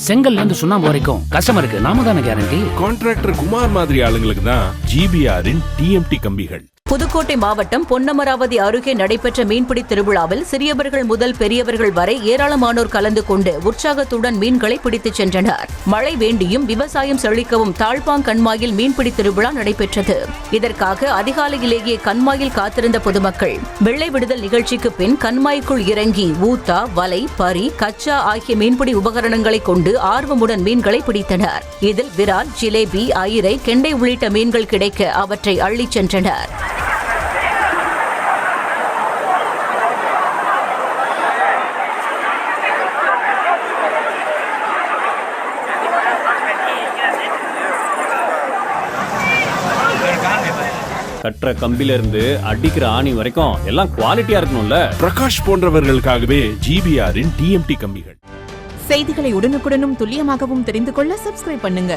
செங்கல்ல இருந்து சுண்ணாம்பு வரைக்கும் கஸ்டமருக்கு நாம தானே கேரண்டி. கான்ட்ராக்டர் குமார் மாதிரி ஆளுங்களுக்கு தான் ஜிபிஆரின் டிஎம்டி கம்பிகள். புதுக்கோட்டை மாவட்டம் பொன்னமராவதி அருகே நடைபெற்ற மீன்பிடி திருவிழாவில் சிறியவர்கள் முதல் பெரியவர்கள் வரை ஏராளமானோர் கலந்து கொண்டு உற்சாகத்துடன் மீன்களை பிடித்துச் சென்றனர். மழை வேண்டியும் விவசாயம் செழிக்கவும் தாழ்பாங் கண்மாயில் மீன்பிடி திருவிழா நடைபெற்றது. இதற்காக அதிகாலையிலேயே கண்மாயில் காத்திருந்த பொதுமக்கள் வெள்ளை விடுதல் நிகழ்ச்சிக்கு பின் கண்மாய்க்குள் இறங்கி ஊத்தா, வலை, பரி, கச்சா ஆகிய மீன்பிடி உபகரணங்களை கொண்டு ஆர்வமுடன் மீன்களை பிடித்தனர். இதில் விரால், ஜிலேபி, ஐரை, கெண்டை உள்ளிட்ட மீன்கள் கிடைக்க அவற்றை அள்ளிச் சென்றனர். கட்டுற கம்பில இருந்து அடிக்கிற ஆணி வரைக்கும் எல்லாம் குவாலிட்டியா இருக்கணும்ல. பிரகாஷ் போன்றவர்களுக்காகவே ஜிபிஆரின் டிஎம்டி கம்பிகள். செய்திகளை உடனுக்குடனும் துல்லியமாகவும் தெரிந்து கொள்ள சப்ஸ்கிரைப் பண்ணுங்க.